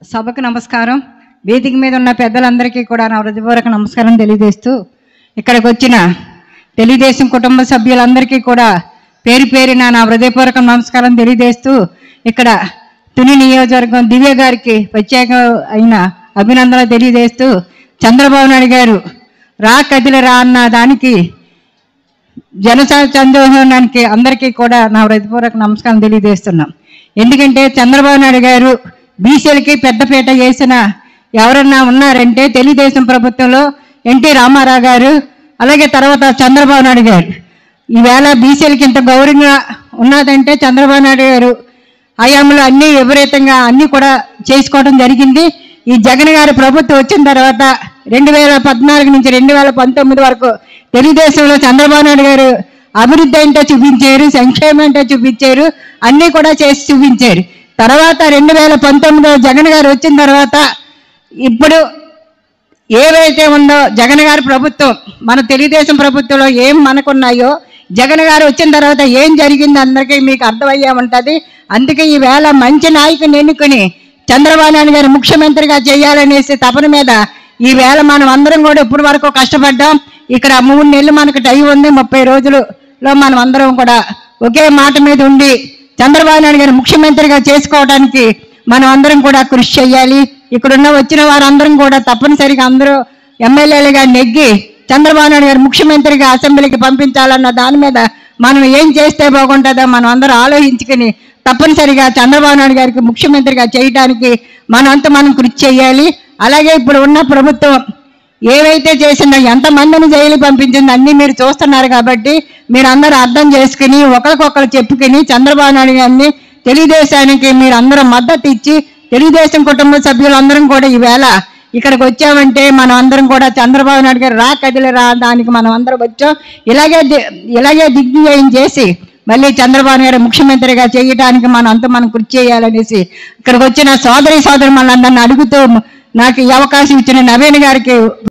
సభకు నమస్కారం. వేదిక మీద ఉన్న పెద్దలందరికీ కూడా నా హృదయపూర్వక నమస్కారం తెలియజేస్తూ, ఇక్కడికి వచ్చిన తెలుగుదేశం కుటుంబ సభ్యులందరికీ కూడా పేరు పేరున నా హృదయపూర్వక నమస్కారం తెలియజేస్తూ, ఇక్కడ తుని నియోజకవర్గం దివ్య గారికి ప్రత్యేక అయిన అభినందనలు తెలియజేస్తూ, చంద్రబాబు నాయుడు గారు రా కదిలి రా అన్న దానికి జనసందోహానికి అందరికీ కూడా నా హృదయపూర్వక నమస్కారం తెలియజేస్తున్నాం. ఎందుకంటే చంద్రబాబు నాయుడు గారు బీసీలకి పెద్దపీట వేసిన ఎవరన్నా ఉన్నారంటే తెలుగుదేశం ప్రభుత్వంలో ఎన్టీ రామారావు గారు, అలాగే తర్వాత చంద్రబాబు నాయుడు గారు. ఈవేళ బీసీలకి ఇంత గౌరవంగా ఉన్నదంటే చంద్రబాబు నాయుడు గారు హయాంలో అన్ని విపరీతంగా అన్నీ కూడా చేసుకోవడం జరిగింది. ఈ జగన్ గారి ప్రభుత్వం వచ్చిన తర్వాత 2014 నుంచి 2019 వరకు తెలుగుదేశంలో చంద్రబాబు నాయుడు గారు అభివృద్ధి అంటే చూపించారు, సంక్షేమం అంటే చూపించారు, అన్నీ కూడా చేసి చూపించారు. తర్వాత 2019 జగన్ గారు వచ్చిన తర్వాత ఇప్పుడు ఏవైతే ఉందో జగన్ గారి ప్రభుత్వం, మన తెలుగుదేశం ప్రభుత్వంలో ఏం మనకున్నాయో జగన్ గారు వచ్చిన తర్వాత ఏం జరిగింది అందరికీ మీకు అర్థమయ్యే ఉంటుంది. అందుకే ఈవేళ మంచి నాయకుని ఎన్నుకొని చంద్రబాబు నాయుడు గారు ముఖ్యమంత్రిగా చేయాలనేసి తపన మీద ఈవేళ మనం అందరం కూడా ఇప్పటి వరకు కష్టపడ్డాం. ఇక్కడ 3 నెలలు మనకు టైం ఉంది. 30 రోజులలో మనం అందరం కూడా ఒకే మాట మీద ఉండి చంద్రబాబు నాయుడు గారు ముఖ్యమంత్రిగా చేసుకోవడానికి మనం అందరం కూడా కృషి చేయాలి. ఇక్కడున్న వచ్చిన వారందరం కూడా తప్పనిసరిగా అందరూ ఎమ్మెల్యేలుగా నెగ్గి చంద్రబాబు నాయుడు గారు ముఖ్యమంత్రిగా అసెంబ్లీకి పంపించాలన్న దాని మీద మనం ఏం చేస్తే బాగుంటుందో మనం అందరూ ఆలోచించుకుని తప్పనిసరిగా చంద్రబాబు నాయుడు గారికి ముఖ్యమంత్రిగా చేయడానికి మనం కృషి చేయాలి. అలాగే ఇప్పుడు ఉన్న ప్రభుత్వం ఏవైతే చేసిందో ఎంతమందిని జైలు పంపించిందో అన్నీ మీరు చూస్తున్నారు. కాబట్టి మీరు అందరూ అర్థం చేసుకుని ఒకరికొకరు చెప్పుకుని చంద్రబాబు నాయుడు గారిని తెలుగుదేశానికి మీరు అందరూ మద్దతు ఇచ్చి తెలుగుదేశం కుటుంబ సభ్యులందరం కూడా ఈవేళ ఇక్కడికి వచ్చామంటే మనం అందరం కూడా చంద్రబాబు నాయుడు గారు రా కదిలి రా దానికి మనం అందరం వచ్చాం. ఇలాగే దిగ్విజయం చేసి మళ్ళీ చంద్రబాబు గారు ముఖ్యమంత్రిగా చేయడానికి మనం కృషి చేయాలనేసి ఇక్కడికి వచ్చిన సోదరి మనందరిని అడుగుతూ నాకు ఈ అవకాశం ఇచ్చిన నవీన్ గారికి